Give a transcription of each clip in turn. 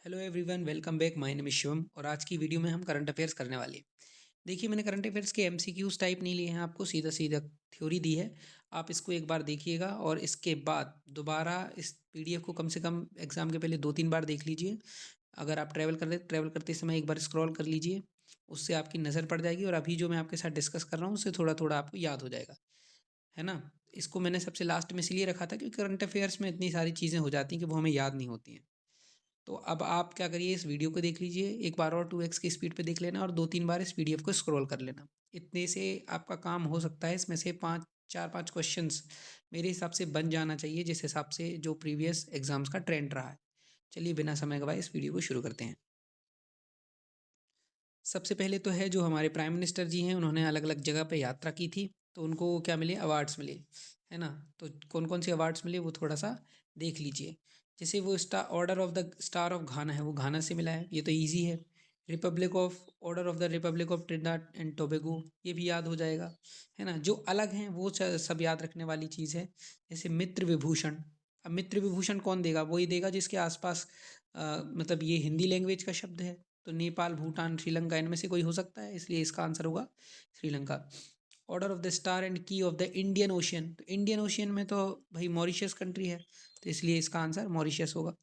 Hello everyone, welcome back. My name is Shivam और आज की वीडियो में हम करंट अफेयर्स करने वाले हैं। देखिए, मैंने करंट अफेयर्स के एमसीक्यूज टाइप नहीं लिए हैं, आपको सीधा सीधा थ्योरी दी है। आप इसको एक बार देखिएगा और इसके बाद दोबारा इस पीडीएफ को कम से कम एग्जाम के पहले 2-3 बार देख लीजिए। अगर आप ट्रैवल करते समय एक बार स्क्रॉल कर लीजिए, उससे आपकी नज़र पड़ जाएगी और अभी जो मैं आपके साथ डिस्कस कर रहा हूँ उससे थोड़ा थोड़ा आपको याद हो जाएगा, है ना। इसको मैंने सबसे लास्ट में इसलिए रखा था क्योंकि करंट अफेयर्स में इतनी सारी चीज़ें हो जाती हैं कि वो हमें याद नहीं होती हैं। तो अब आप क्या करिए, इस वीडियो को देख लीजिए एक बार और 2x की स्पीड पे देख लेना और 2-3 बार इस पीडीएफ को स्क्रॉल कर लेना। इतने से आपका काम हो सकता है। इसमें से 5 4 5 क्वेश्चंस मेरे हिसाब से बन जाना चाहिए, जिस हिसाब से जो प्रीवियस एग्जाम्स का ट्रेंड रहा है। चलिए बिना समय गवाए इस वीडियो को शुरू करते हैं। सबसे पहले तो है जो हमारे प्राइम मिनिस्टर जी हैं, उन्होंने अलग अलग जगह पे यात्रा की थी, तो उनको क्या मिले, अवार्ड्स मिले, है ना। तो कौन कौन से अवार्ड्स मिले वो थोड़ा सा देख लीजिए। जैसे वो star order of the star of घाना है, वो घाना से मिला है, ये तो इजी है। Republic of order of the Republic of Trinidad and Tobago, ये भी याद हो जाएगा, है ना। जो अलग हैं वो सब याद रखने वाली चीज़ है। जैसे मित्र विभूषण, अब मित्र विभूषण कौन देगा, वही देगा जिसके आसपास मतलब ये हिंदी लैंग्वेज का शब्द है। तो नेपाल, भूटान, श्रीलंका, इनमें से कोई हो सकता है, इसलिए इसका आंसर होगा Sri Lanka. Order of the star and की ऑफ द इंडियन ओशियन, तो इंडियन ओशियन में तो भाई मॉरिशस कंट्री है, तो इसलिए इसका आंसर मॉरिशस होगा।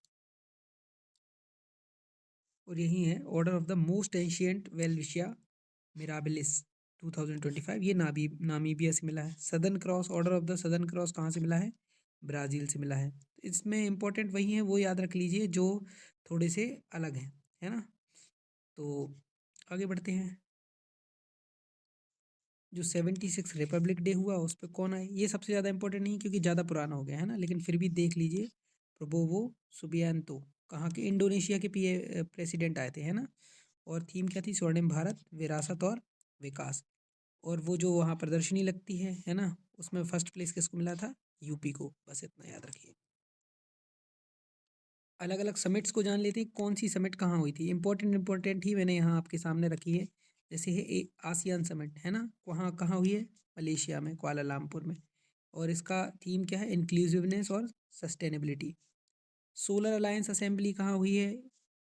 और यही है order of the most ancient Welwitschia mirabilis 2025, ये नामीबिया से मिला है। Southern cross, order of the southern cross कहाँ से मिला है, ब्राज़ील से मिला है। तो इसमें इंपॉर्टेंट वही है, वो याद रख लीजिए जो थोड़े से अलग हैं, है ना। तो आगे बढ़ते हैं। जो 76 रिपब्लिक डे हुआ उस पर कौन आए, ये सबसे ज़्यादा इंपॉर्टेंट नहीं क्योंकि ज़्यादा पुराना हो गया है ना, लेकिन फिर भी देख लीजिए। प्रबोवो सुबियांतो, कहाँ के, इंडोनेशिया के प्रेसिडेंट आए थे, है ना। और थीम क्या थी, स्वर्णिम भारत, विरासत और विकास। और वो जो वहाँ प्रदर्शनी लगती है ना, उसमें फर्स्ट प्लेस किसको मिला था, यूपी को। बस इतना याद रखिए। अलग अलग समिट्स को जान लेते हैं, कौन सी समिट कहाँ हुई थी। इंपॉर्टेंट ही मैंने यहाँ आपके सामने रखी है। जैसे है एक आसियान समिट, है ना, वहाँ कहाँ हुई है, मलेशिया में, कुआलालंपुर में। और इसका थीम क्या है, इंक्लूसिवनेस और सस्टेनेबिलिटी। सोलर अलायंस असेंबली कहाँ हुई है,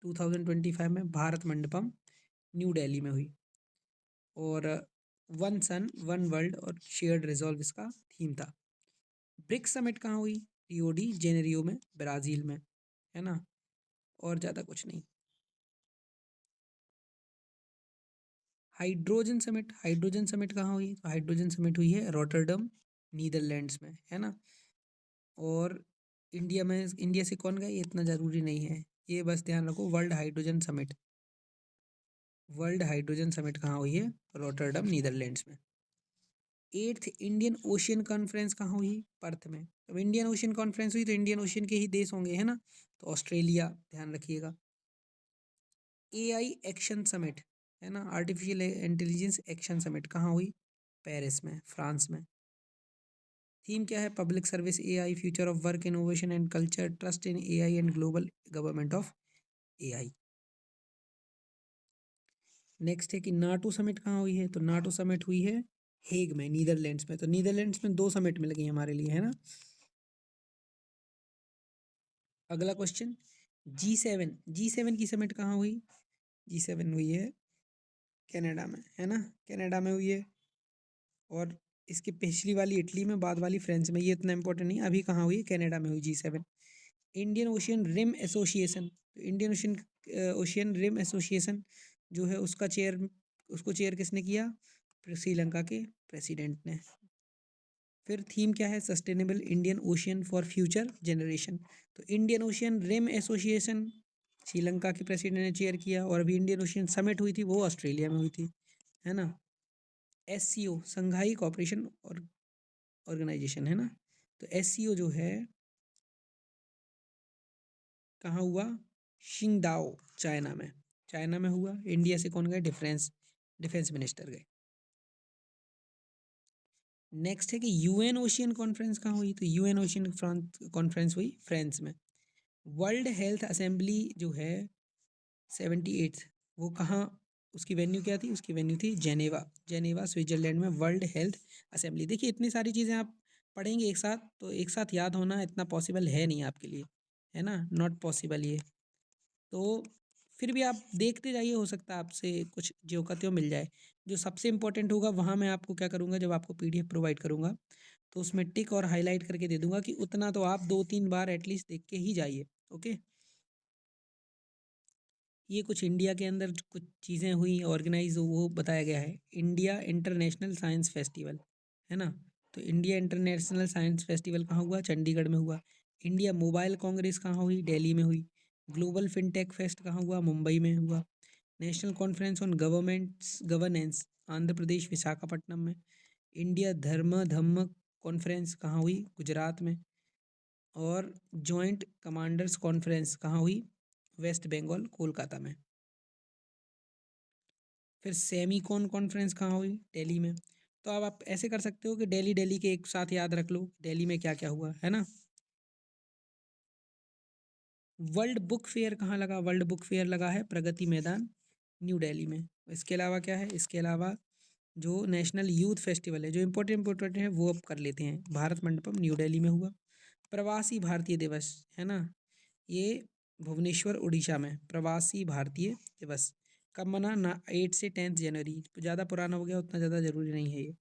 2025 में, भारत मंडपम, न्यू दिल्ली में हुई। और वन सन वन वर्ल्ड और शेयर्ड रिजॉल्व इसका थीम था। ब्रिक्स समिट कहाँ हुई, रियो डी जेनेरियो में, ब्राज़ील में, है ना। और ज़्यादा कुछ नहीं। हाइड्रोजन समिट कहाँ हुई, तो हाइड्रोजन समिट हुई है रॉटरडम, नीदरलैंड्स में, है ना। और इंडिया से कौन गए, ये इतना ज़रूरी नहीं है, ये बस ध्यान रखो। वर्ल्ड हाइड्रोजन समिट कहाँ हुई है, रॉटरडम, नीदरलैंड्स में। 8th इंडियन ओशियन कॉन्फ्रेंस कहाँ हुई, पर्थ में। अब इंडियन ओशियन कॉन्फ्रेंस हुई तो इंडियन ओशियन के ही देश होंगे, है ना। तो ऑस्ट्रेलिया, ध्यान रखिएगा। एआई एक्शन समिट, है ना, आर्टिफिशियल इंटेलिजेंस एक्शन समिट कहाँ हुई, पेरिस में, फ्रांस में। थीम क्या है, public service AI, future of work, innovation and culture, trust in AI and global government of AI. Next है कि नाटो समिट कहाँ हुई है, तो नाटो समिट हुई है हेग में, नीदरलैंड्स में। तो नीदरलैंड्स में 2 समिट मिल गई हमारे लिए, है ना। अगला क्वेश्चन, जी सेवन की समिट कहाँ हुई, जी7 हुई है कनाडा में, है ना, कनाडा में हुई है। और इसकी पिछली वाली इटली में, बाद वाली फ्रांस में, ये इतना इंपॉर्टेंट नहीं। अभी कहाँ हुई, कनाडा में हुई G seven. Indian ocean rim association, तो इंडियन ओशियन रिम एसोसिएशन जो है उसको चेयर किसने किया, श्रीलंका के प्रेसिडेंट ने। फिर थीम क्या है, sustainable Indian ocean for future generation. तो Indian ocean rim association Sri Lanka के प्रेसिडेंट ने चेयर किया, और अभी इंडियन ओशियन समिट हुई थी वो ऑस्ट्रेलिया में हुई थी, है ना। एससीओ, संघाई कॉपरेशन और ऑर्गेनाइजेशन, है ना। तो एससीओ जो है कहाँ हुआ, शिंगदाओ, चाइना में हुआ। इंडिया से कौन गए, डिफेंस मिनिस्टर गए। नेक्स्ट है कि यूएन ओशियन कॉन्फ्रेंस कहाँ हुई, तो यूएन ओशियन कॉन्फ्रेंस हुई फ्रांस में। वर्ल्ड हेल्थ असेंबली जो है 78, वो कहाँ, उसकी वेन्यू क्या थी, उसकी वेन्यू थी जेनेवा स्विट्जरलैंड में, वर्ल्ड हेल्थ असेंबली। देखिए इतनी सारी चीज़ें आप पढ़ेंगे एक साथ, तो एक साथ याद होना इतना पॉसिबल है नहीं आपके लिए, है ना, नॉट पॉसिबल ये। तो फिर भी आप देखते जाइए, हो सकता है आपसे कुछ ज्यों का त्यों मिल जाए। जो सबसे इम्पोर्टेंट होगा वहाँ मैं आपको क्या करूँगा, जब आपको पीडीएफ प्रोवाइड करूँगा तो उसमें टिक और हाईलाइट करके दे दूंगा कि उतना तो आप 2-3 बार एटलीस्ट देख के ही जाइए। ओके, ये कुछ इंडिया के अंदर कुछ चीज़ें हुई ऑर्गेनाइज, वो बताया गया है। इंडिया इंटरनेशनल साइंस फेस्टिवल, है ना। तो इंडिया इंटरनेशनल साइंस फेस्टिवल कहाँ हुआ? चंडीगढ़ में हुआ। इंडिया मोबाइल कांग्रेस कहाँ हुई? दिल्ली में हुई। ग्लोबल फिनटेक फेस्ट कहाँ हुआ? मुंबई में हुआ। National conference on governments governance Andhra Pradesh Visakhapatnam में। इंडिया धर्म धम्म कॉन्फ्रेंस कहाँ हुई? गुजरात में। और जॉइंट कमांडर्स कॉन्फ्रेंस कहाँ हुई? वेस्ट बंगाल कोलकाता में। फिर सेमीकॉन कॉन्फ्रेंस कहाँ हुई? दिल्ली में। तो अब आप ऐसे कर सकते हो कि दिल्ली दिल्ली के एक साथ याद रख लो, दिल्ली में क्या क्या हुआ, है ना। वर्ल्ड बुक फेयर कहाँ लगा? वर्ल्ड बुक फेयर लगा है प्रगति मैदान, न्यू दिल्ली में। इसके अलावा क्या है? इसके अलावा जो नेशनल यूथ फेस्टिवल है, जो इम्पोर्टेंट है वो अब कर लेते हैं। भारत मंडपम न्यू दिल्ली में हुआ। प्रवासी भारतीय दिवस, है ना, ये भुवनेश्वर उड़ीसा में। प्रवासी भारतीय दिवस कब मना ना? 8 से 10 जनवरी। ज़्यादा पुराना हो गया, उतना ज़्यादा ज़रूरी नहीं है ये।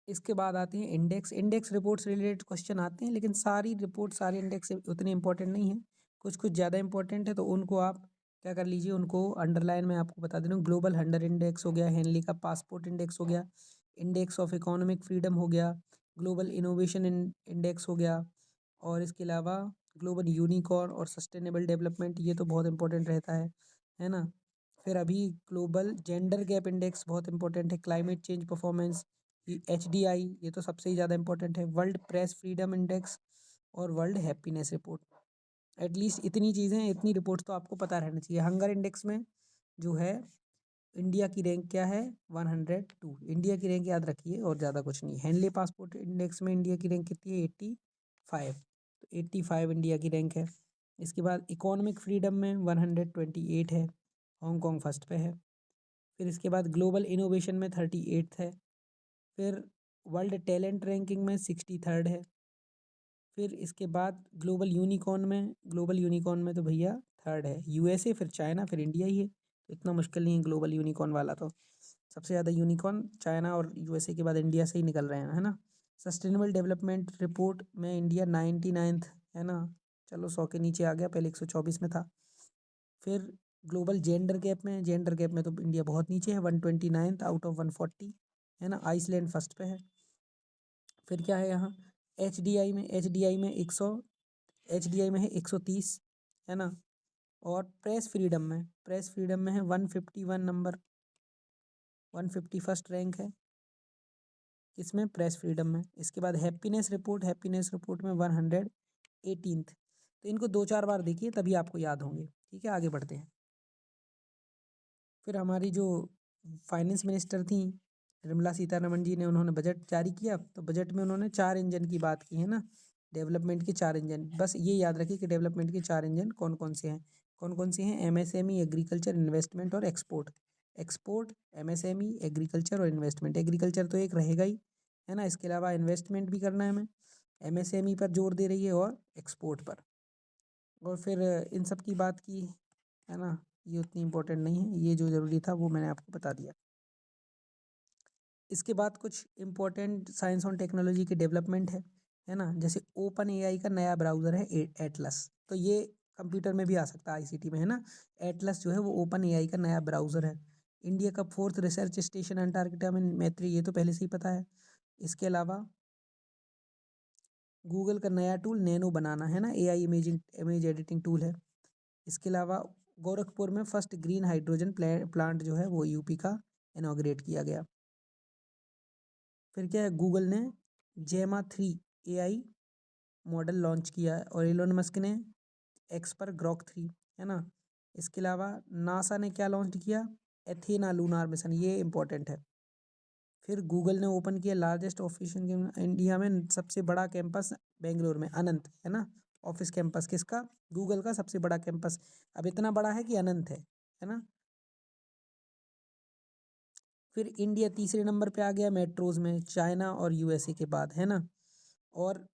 इसके बाद आती हैं इंडेक्स। इंडेक्स रिपोर्ट से रिलेटेड क्वेश्चन आते हैं, लेकिन सारी रिपोर्ट सारे इंडेक्स उतने इंपॉर्टेंट नहीं है। कुछ कुछ ज़्यादा इंपॉर्टेंट है, तो उनको आप क्या कर लीजिए, उनको अंडरलाइन में आपको बता दे रहा हूँ। ग्लोबल हंडर इंडेक्स हो गया, हेनली का पासपोर्ट इंडेक्स हो गया, इंडेक्स ऑफ इकोनॉमिक फ्रीडम हो गया, ग्लोबल इनोवेशन इंडेक्स हो गया, और इसके अलावा ग्लोबल यूनिकॉर्न और सस्टेनेबल डेवलपमेंट, ये तो बहुत इंपॉर्टेंट रहता है ना। फिर अभी ग्लोबल जेंडर गैप इंडेक्स बहुत इंपॉर्टेंट है। क्लाइमेट चेंज परफॉर्मेंस, HDI, ये तो सबसे ही ज़्यादा इंपॉर्टेंट है। वर्ल्ड प्रेस फ्रीडम इंडेक्स और वर्ल्ड हैप्पीनेस रिपोर्ट। एटलीस्ट इतनी चीज़ें, इतनी रिपोर्ट्स तो आपको पता रहना चाहिए। हंगर इंडेक्स में जो है इंडिया की रैंक क्या है? 102। इंडिया की रैंक याद रखिए, और ज़्यादा कुछ नहीं। हेनली पासपोर्ट इंडेक्स में इंडिया की रैंक कितनी है? 85। तो 85 इंडिया की रैंक है। इसके बाद इकोनॉमिक फ्रीडम में 128 है, हांगकॉन्ग फर्स्ट पे है। फिर इसके बाद ग्लोबल इनोवेशन में 38 है। फिर वर्ल्ड टैलेंट रैंकिंग में 63 है। फिर इसके बाद ग्लोबल यूनिकॉर्न में तो भैया थर्ड है। USA, फिर चाइना, फिर इंडिया ही है। तो इतना मुश्किल नहीं है ग्लोबल यूनिकॉर्न वाला। तो सबसे ज़्यादा यूनिकॉर्न चाइना और USA के बाद इंडिया से ही निकल रहे हैं, है ना। सस्टेनेबल डेवलपमेंट रिपोर्ट में इंडिया 99th, है ना। चलो 100 के नीचे आ गया, पहले 124 में था। फिर ग्लोबल जेंडर गैप में तो इंडिया बहुत नीचे है, 129th आउट ऑफ 140, है ना। आइसलैंड फर्स्ट पे है। फिर क्या है यहाँ? एच डी आई में है 130, है ना। और प्रेस फ्रीडम में है 151 नंबर, 151st रैंक है। इसमें प्रेस फ्रीडम में। इसके बाद हैप्पीनेस रिपोर्ट में 118th। तो इनको 2-4 बार देखिए, तभी आपको याद होंगे। ठीक है, आगे बढ़ते हैं। फिर हमारी जो फाइनेंस मिनिस्टर थी निर्मला सीतारमण जी ने, उन्होंने बजट जारी किया। तो बजट में उन्होंने 4 इंजन की बात की, है ना। डेवलपमेंट के 4 इंजन, बस ये याद रखिए कि डेवलपमेंट के 4 इंजन कौन कौन से हैं। कौन कौन से हैं? MSME, एग्रीकल्चर, इन्वेस्टमेंट और एक्सपोर्ट। एक्सपोर्ट, MSME, एग्रीकल्चर और इन्वेस्टमेंट। एग्रीकल्चर तो एक रहेगा ही, है ना। इसके अलावा इन्वेस्टमेंट भी करना है हमें, MSME पर जोर दे रही है, और एक्सपोर्ट पर। और फिर इन सब की बात की, है ना। ये उतनी इम्पोर्टेंट नहीं है, ये जो ज़रूरी था वो मैंने आपको बता दिया। इसके बाद कुछ इम्पोर्टेंट साइंस और टेक्नोलॉजी की डेवलपमेंट है ना। जैसे ओपन AI का नया ब्राउज़र है एटलस। तो ये कंप्यूटर में भी आ सकता है, ICT में, है ना। एटलस जो है वो ओपन AI का नया ब्राउज़र है। इंडिया का 4th रिसर्च स्टेशन अंटार्कटिका में, मैत्री, ये तो पहले से ही पता है। इसके अलावा गूगल का नया टूल नैनो बनाना, है ना, AI इमेज एडिटिंग टूल है। इसके अलावा गोरखपुर में फर्स्ट ग्रीन हाइड्रोजन प्लांट जो है वो UP का इनॉग्रेट किया गया। फिर क्या है? गूगल ने जेमा 3 AI मॉडल लॉन्च किया है, और एलोन मस्क ने एक्स पर ग्रॉक 3, है ना। इसके अलावा नासा ने क्या लॉन्च किया? एथेना लूनार मिशन, ये इंपॉर्टेंट है। फिर गूगल ने ओपन किया लार्जेस्ट ऑफिस इंडिया में, सबसे बड़ा कैंपस बेंगलोर में, अनंत, है ना। ऑफिस कैंपस किसका? गूगल का सबसे बड़ा कैंपस। अब इतना बड़ा है कि अनंत है ना। फिर इंडिया तीसरे नंबर पे आ गया मेट्रोज में, चाइना और USA के बाद, है ना। और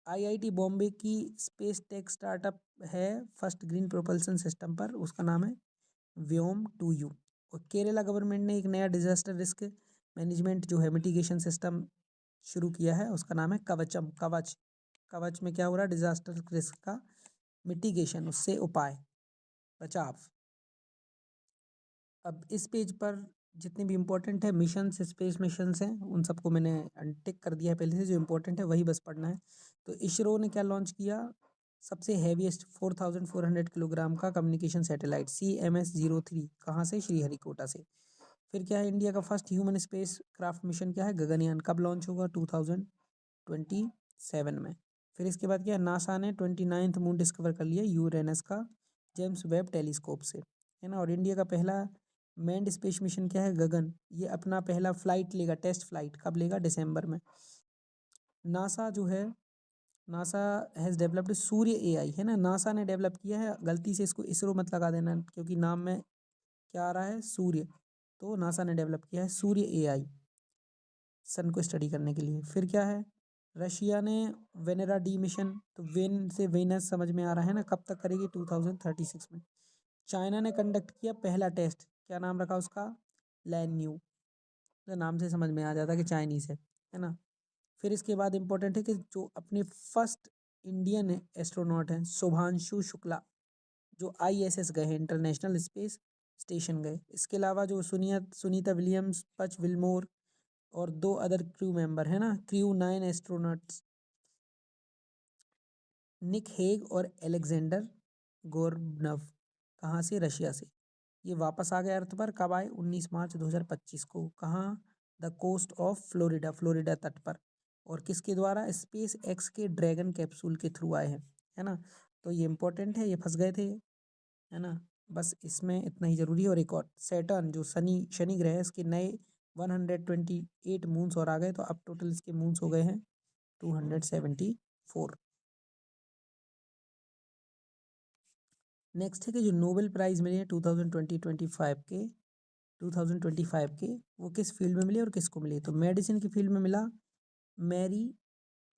आईआईटी बॉम्बे की स्पेस टेक स्टार्टअप है फर्स्ट ग्रीन प्रोपल्सन सिस्टम पर, उसका नाम है व्योम 2U। और केरला गवर्नमेंट ने एक नया डिजास्टर रिस्क मैनेजमेंट जो है मिटिगेशन सिस्टम शुरू किया है, उसका नाम है कवचम। कवच, कवच में क्या हो रहा है, डिजास्टर रिस्क का मिटिगेशन, उससे उपाय, बचाव। अब इस पेज पर जितने भी इम्पोर्टेंट है मिशंस, स्पेस मिशंस हैं, उन सबको मैंने टिक कर दिया है पहले से, जो इम्पोर्टेंट है वही बस पढ़ना है। तो इसरो ने क्या लॉन्च किया, सबसे हैवीएस्ट 4400 किलोग्राम का कम्युनिकेशन सैटेलाइट CMS-03, कहाँ से, श्रीहरिकोटा से। फिर क्या है, इंडिया का first human space craft mission क्या है, गगनयान, कब लॉन्च होगा, 2027 में। फिर इसके बाद क्या है, नासा ने 29th मून डिस्कवर कर लिया यूरेनस का जेम्स वेब टेलीस्कोप से, है ना। और इंडिया का पहला मैन्ड स्पेस मिशन क्या है, गगन, ये अपना पहला फ्लाइट लेगा, टेस्ट फ्लाइट, कब लेगा, दिसंबर में। नासा जो है, NASA has developed Surya AI, है ना, नासा ने डेवलप किया है, गलती से इसको इसरो मत लगा देना क्योंकि नाम में क्या आ रहा है, सूर्य, तो नासा ने डेवलप किया है सूर्य AI, सन को स्टडी करने के लिए। फिर क्या है, रशिया ने वेनेरा डी मिशन, तो वेन से वेनस समझ में आ रहा है ना, कब तक करेगी, 2036 में। चाइना ने कंडक्ट किया पहला टेस्ट, क्या नाम रखा उसका, लैन्यू, तो नाम से समझ में आ जाता है कि चाइनीज़ है ना। फिर इसके बाद इम्पोर्टेंट है कि जो अपने फर्स्ट इंडियन एस्ट्रोनॉट हैं शुभांशु शुक्ला, जो ISS गए हैं, इंटरनेशनल स्पेस स्टेशन गए। इसके अलावा जो सुनीता विलियम्स, पच विल्मोर और 2 अदर क्रू मेंबर है ना, क्रू 9 एस्ट्रोनॉट्स, निक हेग और एलेक्जेंडर गोर्बनव, कहाँ से, रशिया से। ये वापस आ गए अर्थ पर, कब आए, 19 मार्च 2025 को, कहाँ, the coast of Florida, Florida तट पर। और किसके द्वारा, स्पेस एक्स के ड्रैगन कैप्सूल के थ्रू आए हैं, है ना। तो ये इंपॉर्टेंट है, ये फंस गए थे, है ना। बस इसमें इतना ही जरूरी है। और एक और, सैटर्न जो शनि ग्रह है, इसके नए 128 मून्स और आ गए, तो अब टोटल इसके मून्स हो गए हैं 274। नेक्स्ट है कि जो नोबेल प्राइज़ मिले हैं 2025 के, वो किस फील्ड में मिले और किसको मिले। तो मेडिसिन की फील्ड में मिला मैरी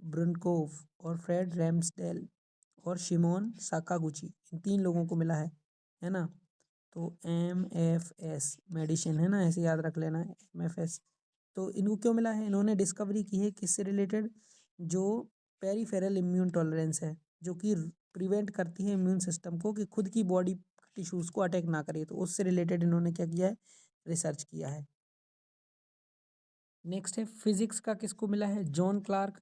ब्रुनकोव और फ्रेड रैम्सडेल और शिमोन साकागुची, इन 3 लोगों को मिला है ना। तो MFS मेडिसिन, है ना, ऐसे याद रख लेना है MFS। तो इनको क्यों मिला है, इन्होंने डिस्कवरी की है किससे रिलेटेड, जो पेरीफेरल इम्यून टॉलरेंस है, जो कि प्रिवेंट करती है इम्यून सिस्टम को कि खुद की बॉडी टिश्यूज़ को अटैक ना करे, तो उससे रिलेटेड इन्होंने क्या किया है, रिसर्च किया है। नेक्स्ट है फिजिक्स का, किसको मिला है, जॉन क्लार्क,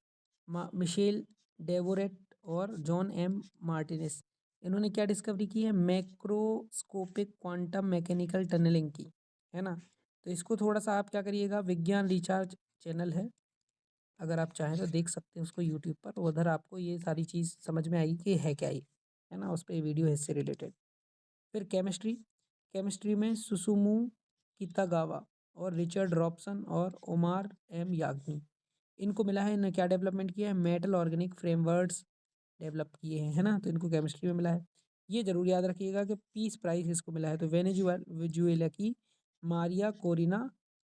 मिशेल डेवोरेट और जॉन M मार्टिनेस। इन्होंने क्या डिस्कवरी की है, मैक्रोस्कोपिक क्वांटम मैकेनिकल टनलिंग की, है ना। तो इसको थोड़ा सा आप क्या करिएगा, विज्ञान रिचार्ज चैनल है, अगर आप चाहें तो देख सकते हैं उसको यूट्यूब पर, उधर आपको ये सारी चीज़ समझ में आएगी कि है क्या ये, है ना, उस पर वीडियो है इससे रिलेटेड। फिर केमिस्ट्री, केमिस्ट्री में सुसुमू कितागावा और रिचर्ड रॉबसन और ओमार M याग्नी, इनको मिला है, इन्होंने क्या डेवलपमेंट किया है, मेटल ऑर्गेनिक फ्रेमवर्क्स डेवलप किए हैं, है ना। तो इनको केमिस्ट्री में मिला है। ये जरूर याद रखिएगा कि पीस प्राइज इसको मिला है, तो वेनेजुएला की मारिया कोरिना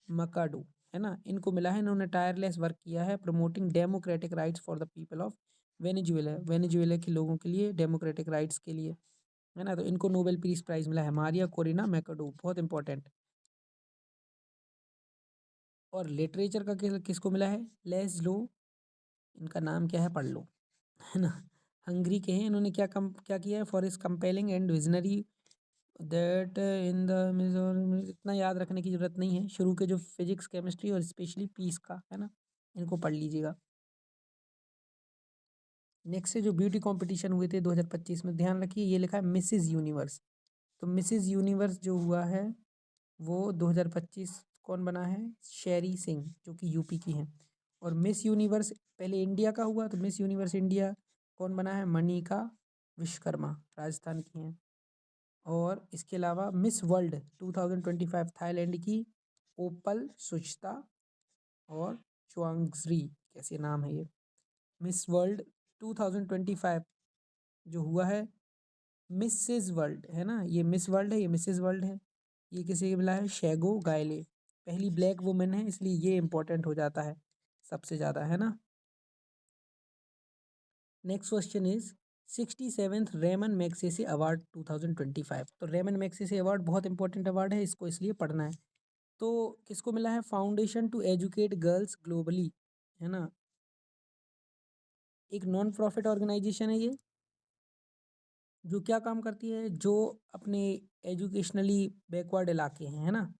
मकाडू, है ना, इनको मिला है। इन्होंने टायरलेस वर्क किया है promoting democratic rights for the people of Venezuela, Venezuela के लोगों के लिए डेमोक्रेटिक राइट्स के लिए, है ना। तो इनको नोबेल पीस प्राइज मिला है, मारिया कोरिना मैकाडू, बहुत इंपॉर्टेंट। और लिटरेचर का किसको मिला है, लेस्लो, इनका नाम क्या है, पढ़ लो, है ना, हंगरी के हैं। इन्होंने क्या किया है, for is compelling and visionary that in the, इतना याद रखने की जरूरत नहीं है, शुरू के जो फिजिक्स केमिस्ट्री और स्पेशली पीस का, है ना, इनको पढ़ लीजिएगा। नेक्स्ट से जो ब्यूटी कंपटीशन हुए थे 2025 में, ध्यान रखिए ये लिखा है मिसेज यूनिवर्स। तो मिसेज यूनिवर्स जो हुआ है वो 2025 कौन बना है, शेरी सिंह, जो कि यूपी की हैं। और मिस यूनिवर्स पहले इंडिया का हुआ, तो मिस यूनिवर्स इंडिया कौन बना है, मनिका विश्वकर्मा, राजस्थान की हैं। और इसके अलावा मिस वर्ल्ड 2025 थाईलैंड की ओपल सुचिता और चुआंगज्री, कैसे नाम है ये, मिस वर्ल्ड 2025 जो हुआ है, मिसेज वर्ल्ड, है ना, ये मिस वर्ल्ड है, ये मिसेज वर्ल्ड है। ये किसी के मिला है, शेगो गायले, पहली ब्लैक वुमेन है, इसलिए ये इंपॉर्टेंट हो जाता है सबसे ज़्यादा, है ना। Next question is 67th Ramon Magsaysay award 2025। तो रेमन मैग्सेसे अवार्ड बहुत इंपॉर्टेंट अवार्ड है, इसको इसलिए पढ़ना है। तो किसको मिला है? Foundation to educate girls globally, है ना, एक नॉन प्रॉफिट ऑर्गेनाइजेशन है ये, जो क्या काम करती है? जो अपने एजुकेशनली बैकवर्ड इलाके हैं, है ना,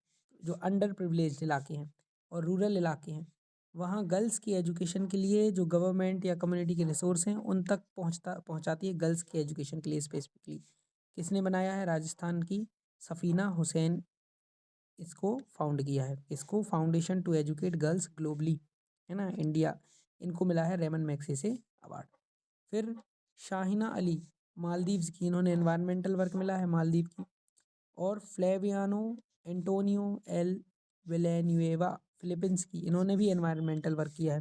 जो अंडर प्रिविलेज्ड इलाके हैं और रूरल इलाके हैं, वहाँ गर्ल्स की एजुकेशन के लिए जो गवर्नमेंट या कम्युनिटी के रिसोर्स हैं उन तक पहुँचाती है गर्ल्स की एजुकेशन के लिए स्पेसिफिकली। किसने बनाया है? राजस्थान की सफ़ीना हुसैन इसको फाउंड किया है। इसको foundation to educate girls globally, है ना, इंडिया, इनको मिला है रेमन मैग्सेसे अवार्ड। फिर शाहिना अली मालदीव्स की, इन्होंने एनवायरमेंटल वर्क मिला है मालदीव की। और फ्लेवियानो एंटोनियो एल विलेन्युएवा फिलीपींस की, इन्होंने भी एनवायरमेंटल वर्क किया है।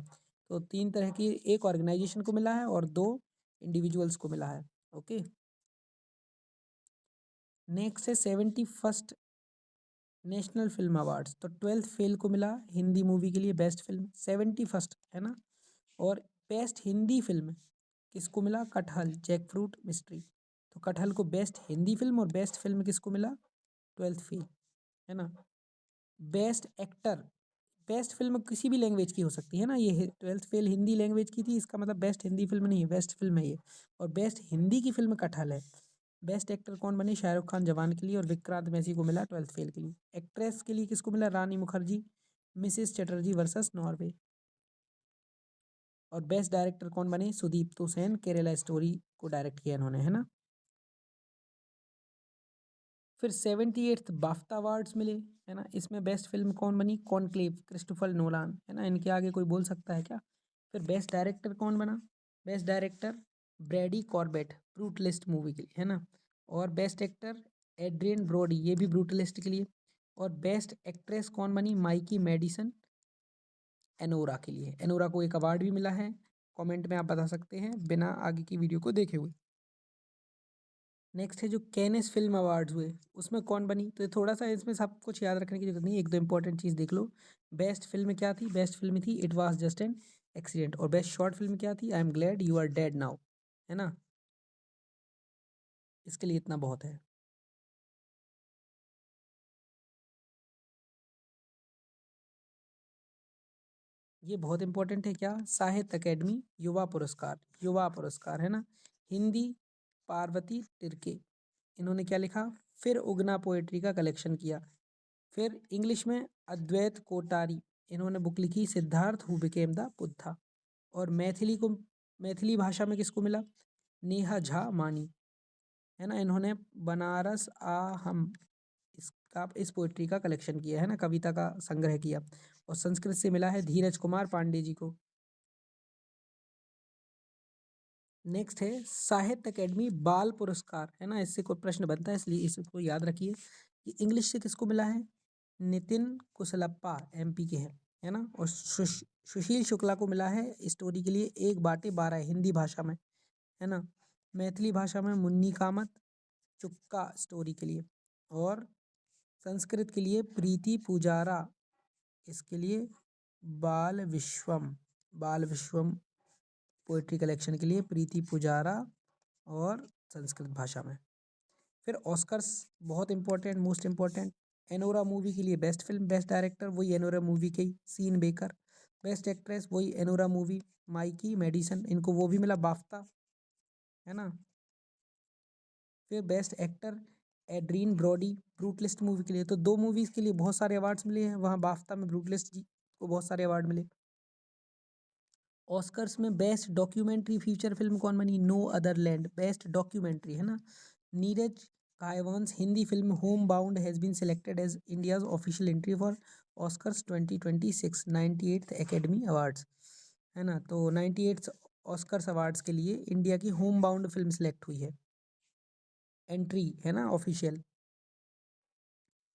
तो 3 तरह की, एक ऑर्गेनाइजेशन को मिला है और 2 इंडिविजुअल्स को मिला है। ओके, नेक्स्ट है 71st नेशनल फिल्म अवार्ड्स। तो 12th फेल को मिला हिंदी मूवी के लिए बेस्ट फिल्म, 71st, है ना। और बेस्ट हिंदी फिल्म किसको मिला? कटहल जैक फ्रूट मिस्ट्री। तो कटहल को बेस्ट हिंदी फिल्म और बेस्ट फिल्म किसको मिला? 12th फेल, है ना। बेस्ट एक्टर, बेस्ट फिल्म किसी भी लैंग्वेज की हो सकती है ना, ये 12th फेल हिंदी लैंग्वेज की थी, इसका मतलब बेस्ट हिंदी फिल्म नहीं है, बेस्ट फिल्म है ये। और बेस्ट हिंदी की फिल्म कटहल है। बेस्ट एक्टर कौन बने? शाहरुख खान जवान के लिए, और विक्रांत मैसी को मिला 12th फेल के लिए। एक्ट्रेस के लिए किसको मिला? Rani Mukherjee Mrs Chatterjee versus Norway. और बेस्ट डायरेक्टर कौन बने? सुदीप्तो सेन, केरला स्टोरी को डायरेक्ट किया इन्होंने, है ना। फिर 78th बाफ्टा अवार्ड्स मिले, है ना। इसमें बेस्ट फिल्म कौन बनी? कॉनक्लेव क्रिस्टोफर नोलान, है ना, इनके आगे कोई बोल सकता है क्या? फिर बेस्ट डायरेक्टर कौन बना? Best director Brady Corbett brutalist movie के लिए, है ना। और बेस्ट एक्टर एड्रियन ब्रोडी, ये भी ब्रूटलिस्ट के लिए। और बेस्ट एक्ट्रेस कौन बनी? माइकी मेडिसन एनोरा के लिए। एनोरा को एक अवार्ड भी मिला है, कमेंट में आप बता सकते हैं बिना आगे की वीडियो को देखे हुए। नेक्स्ट है जो कैनेस फिल्म अवार्ड्स हुए, उसमें कौन बनी? तो थोड़ा सा इसमें सब कुछ याद रखने की जरूरत नहीं, एक दो इंपॉर्टेंट चीज़ देख लो। बेस्ट फिल्म क्या थी? बेस्ट फिल्म थी it was just an accident. और बेस्ट शॉर्ट फिल्म क्या थी? I am glad you are dead now, है ना। इसके लिए इतना बहुत है। ये बहुत इंपॉर्टेंट है क्या? साहित्य अकेडमी युवा पुरस्कार, युवा पुरस्कार, है ना। हिंदी पार्वती तिर्के, इन्होंने क्या लिखा? फिर उगना पोएट्री का कलेक्शन किया। फिर इंग्लिश में अद्वैत कोटारी, इन्होंने बुक लिखी Siddharth who became the Buddha. और मैथिली भाषा में किसको मिला? नेहा झा मानी, है ना, इन्होंने बनारस आ हम इसका इस पोइट्री का कलेक्शन किया, है ना, कविता का संग्रह किया। और संस्कृत से मिला है धीरज कुमार पांडे जी को। नेक्स्ट है साहित्य अकेडमी बाल पुरस्कार, है ना, इससे कोई प्रश्न बनता है इसलिए इसको याद रखिए कि इंग्लिश से किसको मिला है? नितिन कुशलप्पा एमपी के हैं, है ना। और सुशील शुक्ला को मिला है स्टोरी के लिए एक बाटे 12 हिंदी भाषा में, है ना। मैथिली भाषा में मुन्नी कामत चुक्का स्टोरी के लिए। और संस्कृत के लिए प्रीति पुजारा, इसके लिए बाल विश्वम पोइट्री कलेक्शन के लिए प्रीति पुजारा, और संस्कृत भाषा में। फिर ऑस्कर्स बहुत important, most important. Anora movie के लिए बेस्ट फिल्म, बेस्ट डायरेक्टर वही एनोरा मूवी के सीन बेकर। बेस्ट एक्ट्रेस वही एनोरा मूवी माइकी मेडिसन, इनको वो भी मिला बाफ्ता, है ना। फिर best actor Adrien Brody Brutalist movie के लिए। तो 2 मूवीज़ के लिए बहुत सारे अवार्ड्स मिले हैं, वहाँ बाफ्ता में ब्रूटलिस्ट जी को बहुत सारे अवार्ड मिले। ऑस्कर्स में बेस्ट डॉक्यूमेंट्री फीचर फिल्म कौन बनी? No other land, best documentary, है ना। Neeraj Ghaywan's Hindi film home bound has been selected as India's official entry for Oscars 2026 98th academy awards, है ना। तो 98th ऑस्कर्स अवार्ड्स के लिए इंडिया की होम बाउंड फिल्म सेलेक्ट हुई है, एंट्री, है ना, ऑफिशियल।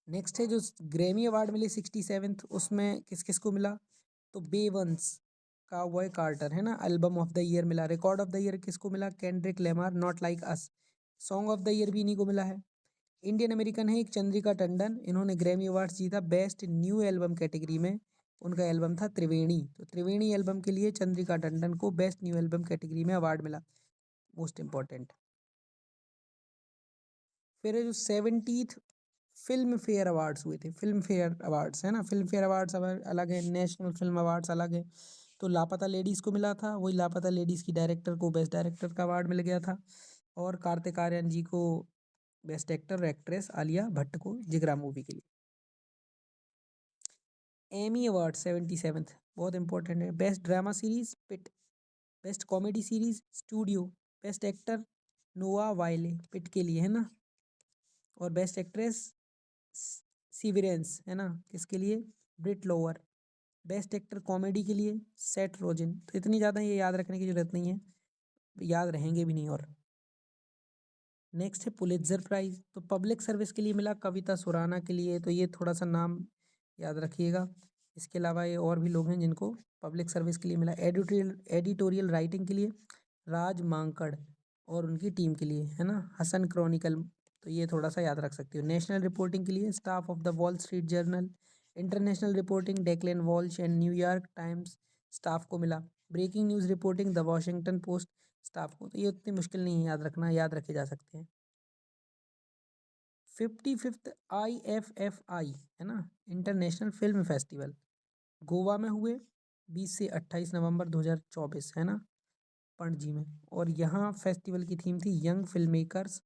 नेक्स्ट है जो ग्रैमी अवार्ड मिले 67th, उसमें किस किस को मिला? तो बेवंस काउबॉय कार्टर, है ना, एल्बम ऑफ द ईयर मिला। रिकॉर्ड ऑफ द ईयर किसको मिला? Kendrick Lamar not like us. Song of the year भी इन्हीं को मिला है। इंडियन अमेरिकन है एक चंद्रिका टंडन, इन्होंने ग्रैमी अवार्ड्स जीता बेस्ट न्यू एल्बम कैटेगरी में उनका एल्बम था त्रिवेणी। तो त्रिवेणी एल्बम के लिए चंद्रिका टंडन को बेस्ट न्यू एल्बम कैटेगरी में अवार्ड मिला, मोस्ट इम्पॉर्टेंट। फिर जो 70th फिल्म फेयर अवार्ड्स हुए थे, फिल्म फेयर अवार्ड्स है ना, फिल्म फेयर अवार्ड्स अलग है, नेशनल फिल्म अवार्ड्स अलग है। तो लापता लेडीज़ को मिला था, वही लापता लेडीज़ की डायरेक्टर को बेस्ट डायरेक्टर का अवार्ड मिल गया था, और कार्तिक आर्यन जी को बेस्ट एक्टर और एक्ट्रेस आलिया भट्ट को जिगरा मूवी के लिए। एमी अवार्ड 77th बहुत इंपॉर्टेंट है। Best drama series Pitt, best comedy series studio, best actor Noah Wyle पिट के लिए है ना, और बेस्ट एक्ट्रेस सीवरेंस है ना, किसके लिए, ब्रिट लोअर। बेस्ट एक्टर कॉमेडी के लिए सेट रोजन। तो इतनी ज़्यादा ये याद रखने की जरूरत नहीं है, याद रहेंगे भी नहीं। और नेक्स्ट है पुलित्जर प्राइज, तो पब्लिक सर्विस के लिए मिला कविता सुराना के लिए, तो ये थोड़ा सा नाम याद रखिएगा। इसके अलावा ये और भी लोग हैं जिनको पब्लिक सर्विस के लिए मिला। एडिटोरियल राइटिंग के लिए राज मांकड़ और उनकी टीम के लिए है ना, हसन क्रॉनिकल, तो ये थोड़ा सा याद रख सकते हो। नेशनल रिपोर्टिंग के लिए staff of the Wall Street Journal, international reporting Declan Walsh and New York Times staff को मिला। Breaking news reporting the Washington Post staff को। तो ये उतनी मुश्किल नहीं है याद रखना, याद रखे जा सकते हैं। 55th IFFI है ना, इंटरनेशनल फिल्म फेस्टिवल गोवा में हुए 20 से 28 नवंबर 2024 है ना, पणजी में। और यहाँ फेस्टिवल की थीम थी young film makers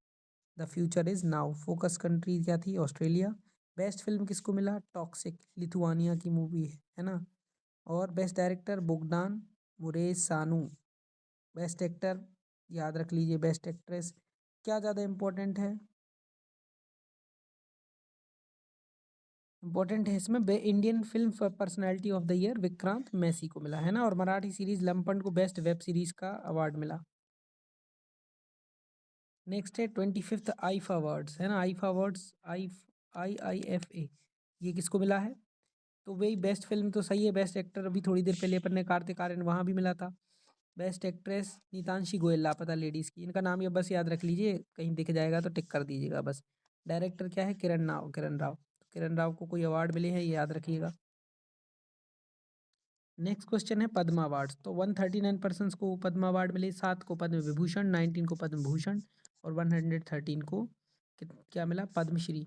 the future is now. Focus country क्या थी, ऑस्ट्रेलिया। बेस्ट फिल्म किसको मिला, टॉक्सिक, लिथुआनिया की मूवी है ना। और best director Bogdan मुरेसानू। Best actor याद रख लीजिए, बेस्ट एक्ट्रेस क्या ज़्यादा इम्पोर्टेंट है, इंपॉर्टेंट है इसमें Indian film personality of the year Vikrant Massey को मिला है ना। और मराठी सीरीज लंपन को बेस्ट वेब सीरीज का अवार्ड मिला। नेक्स्ट है 25th आईफा अवार्ड्स है ना, आईफा अवार्ड्स IIFA, ये किसको मिला है, तो वही बेस्ट फिल्म तो सही है, बेस्ट एक्टर अभी थोड़ी देर पहले अपन ने कार्तिक आर्यन वहाँ भी मिला था। बेस्ट एक्ट्रेस नीतांशी गोयल लापता लेडीज़ की, इनका नाम ये बस याद रख लीजिए, कहीं दिख जाएगा तो टिक कर दीजिएगा बस। डायरेक्टर क्या है, किरण राव, किरण राव। किरण राव को कोई अवार्ड मिले हैं, ये याद रखिएगा। नेक्स्ट क्वेश्चन है पद्मा अवार्ड्स, तो 139 पर्सन्स को पद्मा अवार्ड मिले, 7 को पद्म विभूषण, 19 को पद्म भूषण और 113 को क्या मिला, पद्मश्री।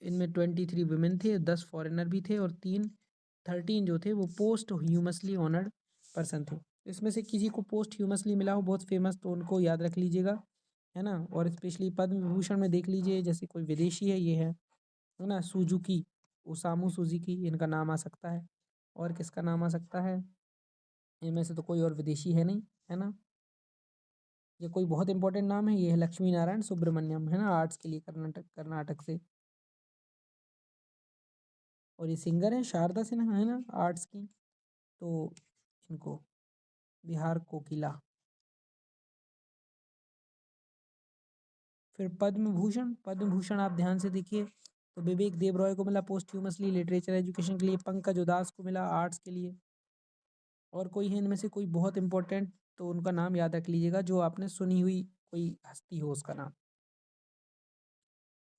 इनमें 23 वुमेन थे, 10 फॉरेनर भी थे, और 13 जो थे वो पोस्ट ह्यूमसली ऑनर्ड पर्सन थे। इसमें से किसी को पोस्ट ह्यूमसली मिला हो बहुत फेमस, तो उनको याद रख लीजिएगा है ना। और स्पेशली पद्म विभूषण में देख लीजिए, जैसे कोई विदेशी है, ये है ना, सुजुकी, ओसामू सुजुकी इनका नाम आ सकता है। और किसका नाम आ सकता है, इनमें से तो कोई और विदेशी है नहीं है ना। ये कोई बहुत इंपॉर्टेंट नाम है, ये है लक्ष्मी नारायण सुब्रमण्यम है ना, आर्ट्स के लिए, कर्नाटक कर्नाटक से। और ये सिंगर है शारदा सिन्हा है ना, आर्ट्स की। तो इनको बिहार कोकिला। फिर पद्म भूषण, पद्म भूषण आप ध्यान से देखिए, तो विवेक देबरॉय को मिला पोस्ट्यूमसली लिटरेचर एजुकेशन के लिए, पंकज उदास को मिला आर्ट्स के लिए। और कोई है इनमें से कोई बहुत इंपॉर्टेंट, तो उनका नाम याद रख लीजिएगा, जो आपने सुनी हुई कोई हस्ती हो उसका नाम।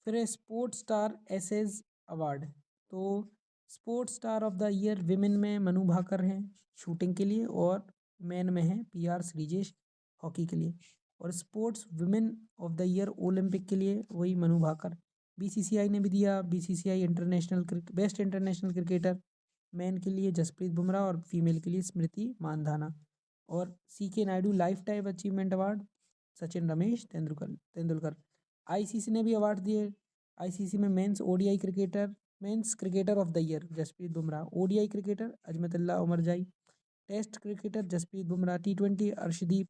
फिर स्पोर्ट्स स्टार एसेज अवार्ड, तो sports star of the year women में मनु भाकर हैं शूटिंग के लिए, और मैन में है PR श्रीजेश हॉकी के लिए। और sports women of the year Olympic के लिए वही मनु भाकर। BCCI ने भी दिया, BCCI international best international cricketer man के लिए जसप्रीत बुमराह, और फीमेल के लिए स्मृति मानधाना। और CK Naidu lifetime achievement award Sachin Ramesh Tendulkar. ICC ने भी अवार्ड दिए, ICC में men's ODI cricketer, men's cricketer of the year Jasprit Bumrah, ODI cricketer Azmatullah Omarzai, test cricketer Jasprit Bumrah, T20 Arshdeep,